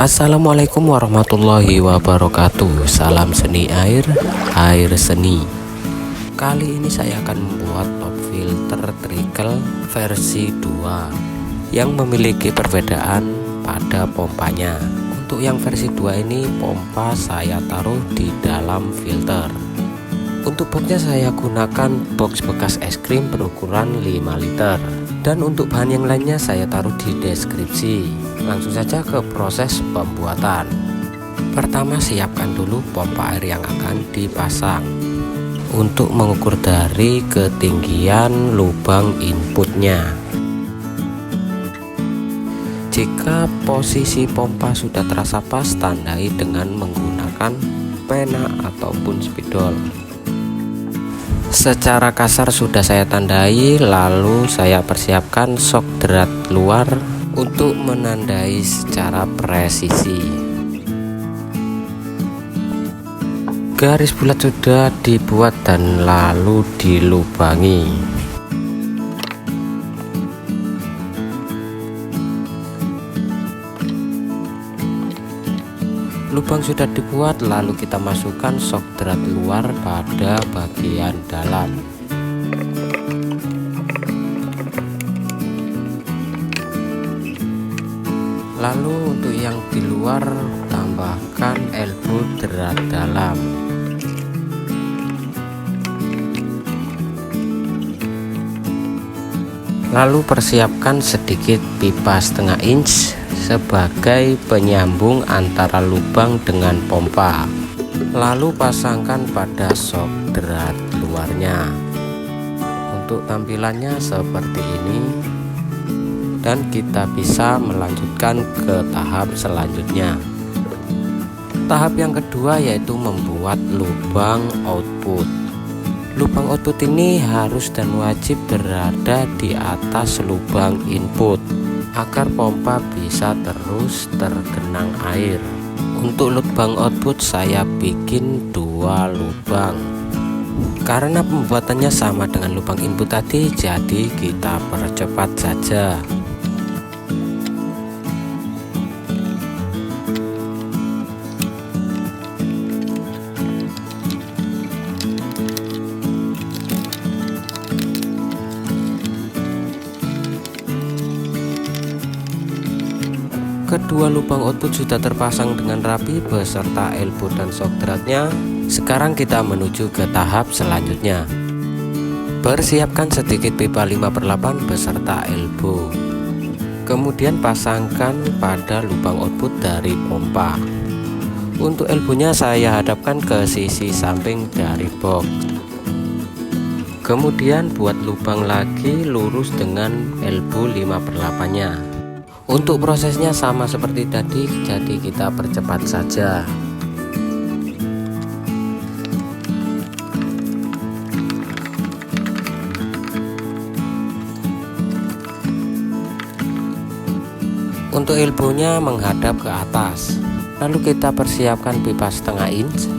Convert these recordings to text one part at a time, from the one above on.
Assalamualaikum warahmatullahi wabarakatuh. Salam seni air, air seni. Kali ini saya akan membuat top filter trickle versi 2 yang memiliki perbedaan pada pompanya. Untuk yang versi 2 ini pompa saya taruh di dalam filter. Untuk boxnya saya gunakan box bekas es krim berukuran 5 liter. Dan untuk bahan yang lainnya saya taruh di deskripsi. Langsung saja ke proses pembuatan. Pertama, siapkan dulu pompa air yang akan dipasang. Untuk mengukur dari ketinggian lubang inputnya, jika posisi pompa sudah terasa pas, tandai dengan menggunakan pena ataupun spidol. Secara kasar sudah saya tandai, lalu saya persiapkan sok derat luar untuk menandai secara presisi. Garis bulat sudah dibuat dan lalu dilubangi. Lubang sudah dibuat, lalu kita masukkan sok derat luar pada bagian dalam. Lalu untuk yang di luar tambahkan elbow derat dalam. Lalu persiapkan sedikit pipa setengah inch sebagai penyambung antara lubang dengan pompa. Lalu pasangkan pada sok derat luarnya. Untuk tampilannya seperti ini. Dan kita bisa melanjutkan ke tahap selanjutnya. Tahap yang kedua yaitu membuat lubang output. Lubang output ini harus dan wajib berada di atas lubang input agar pompa bisa terus tergenang air. Untuk lubang output saya bikin 2 lubang. Karena pembuatannya sama dengan lubang input tadi, jadi kita percepat saja. Kedua lubang output sudah terpasang dengan rapi beserta elbow dan sok deratnya. Sekarang kita menuju ke tahap selanjutnya. Persiapkan sedikit pipa 5/8 beserta elbow. Kemudian pasangkan pada lubang output dari pompa. Untuk elbownya saya hadapkan ke sisi samping dari box. Kemudian buat lubang lagi lurus dengan elbow 5/8-nya. Untuk prosesnya sama seperti tadi, jadi kita percepat saja. Untuk elbownya menghadap ke atas. Lalu kita persiapkan pipa setengah inch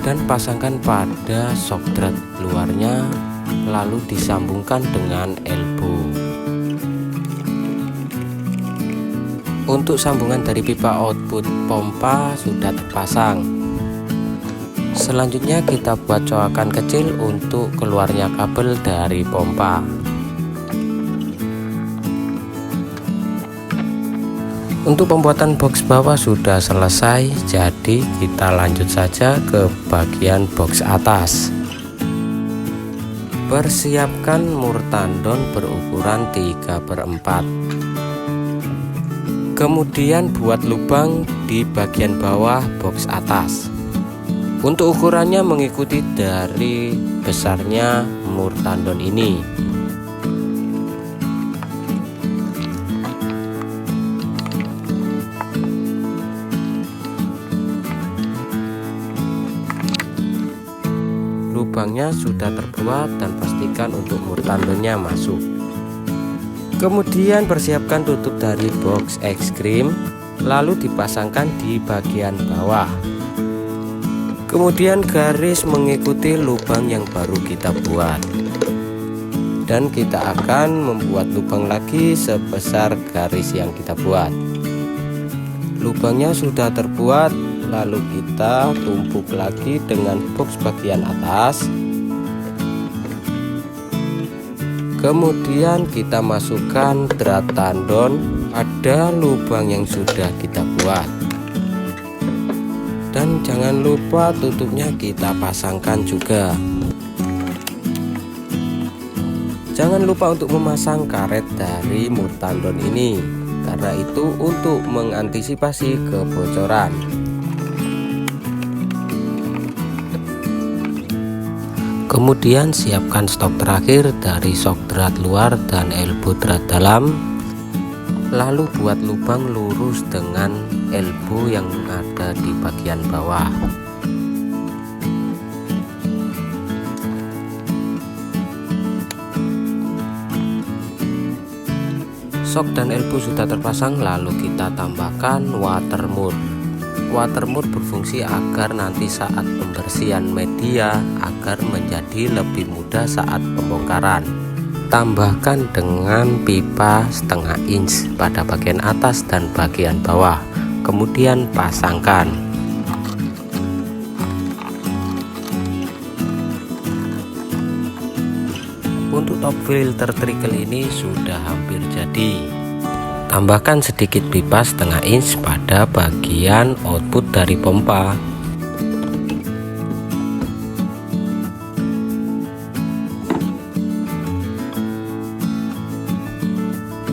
dan pasangkan pada sok derat luarnya, lalu disambungkan dengan elbow. Untuk sambungan dari pipa output pompa sudah terpasang. Selanjutnya kita buat coakan kecil untuk keluarnya kabel dari pompa. Untuk pembuatan box bawah sudah selesai, jadi kita lanjut saja ke bagian box atas. Persiapkan mur tandon berukuran 3/4. Kemudian buat lubang di bagian bawah box atas. Untuk ukurannya mengikuti dari besarnya mur tandon ini. Lubangnya sudah terbuat dan pastikan untuk mur tandonnya masuk. Kemudian persiapkan tutup dari box es krim, lalu dipasangkan di bagian bawah. Kemudian garis mengikuti lubang yang baru kita buat. Dan kita akan membuat lubang lagi sebesar garis yang kita buat. Lubangnya sudah terbuat, lalu kita tumpuk lagi dengan box bagian atas. Kemudian kita masukkan drat tandon pada lubang yang sudah kita buat. Dan jangan lupa tutupnya kita pasangkan juga. Jangan lupa untuk memasang karet dari mur tandon ini, karena itu untuk mengantisipasi kebocoran. Kemudian siapkan stok terakhir dari sok drat luar dan elbow drat dalam. Lalu buat lubang lurus dengan elbow yang ada di bagian bawah. Sok dan elbow sudah terpasang, lalu kita tambahkan watermur. Watermur berfungsi agar nanti saat pembersihan media agar menjadi lebih mudah saat pembongkaran. Tambahkan dengan pipa setengah inch pada bagian atas dan bagian bawah, kemudian pasangkan. Untuk top filter trickle ini sudah hampir jadi. Tambahkan sedikit pipa setengah inch pada bagian output dari pompa.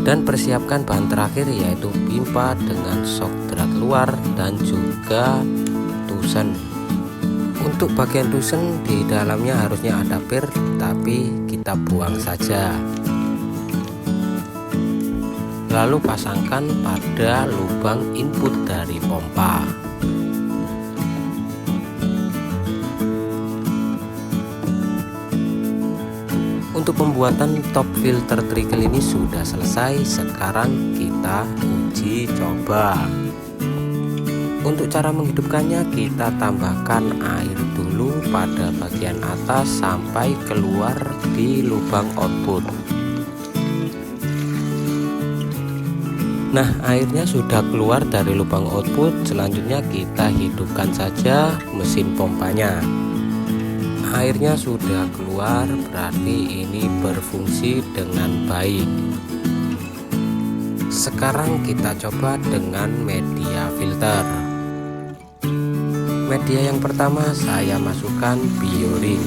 Dan persiapkan bahan terakhir, yaitu pipa dengan sok drat luar dan juga tusen. Untuk bagian tusen di dalamnya harusnya ada pir, tapi kita buang saja. Lalu pasangkan pada lubang input dari pompa. Untuk pembuatan top filter trickle ini sudah selesai. Sekarang kita uji coba. Untuk cara menghidupkannya, kita tambahkan air dulu pada bagian atas sampai keluar di lubang output. Nah, airnya sudah keluar dari lubang output. Selanjutnya kita hidupkan saja mesin pompanya. Airnya sudah keluar, berarti ini berfungsi dengan baik. Sekarang kita coba dengan media filter. Media yang pertama saya masukkan bioring.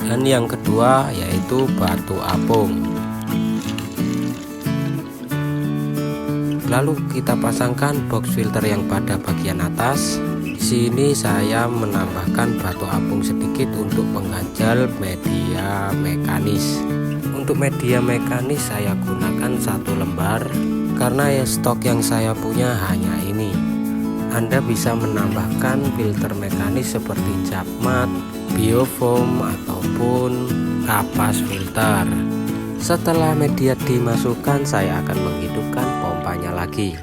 Dan yang kedua yaitu batu apung. Lalu kita pasangkan box filter yang pada bagian atas. Di sini saya menambahkan batu apung sedikit untuk pengganjal media mekanis. Untuk media mekanis saya gunakan 1 lembar karena ya stok yang saya punya hanya ini. Anda bisa menambahkan filter mekanis seperti cap mat, biofoam ataupun kapas filter. Setelah media dimasukkan, saya akan menghidupkan pompanya lagi.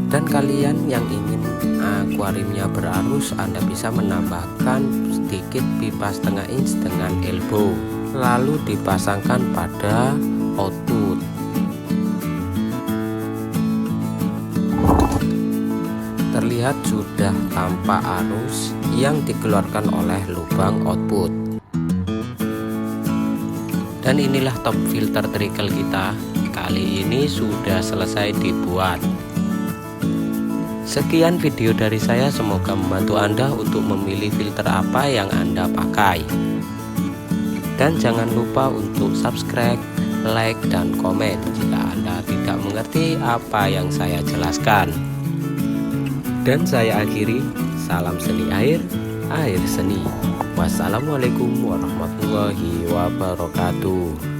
Dan kalian yang ingin akuariumnya berarus, Anda bisa menambahkan sedikit pipa setengah inch dengan elbow, lalu dipasangkan pada output. Terlihat sudah tampak arus yang dikeluarkan oleh lubang output. Dan inilah top filter trickle kita. Kali ini sudah selesai dibuat. Sekian video dari saya, semoga membantu Anda untuk memilih filter apa yang Anda pakai. Dan jangan lupa untuk subscribe, like, dan komen jika Anda tidak mengerti apa yang saya jelaskan. Dan saya akhiri, salam seni air, air seni. Wassalamualaikum warahmatullahi wabarakatuh.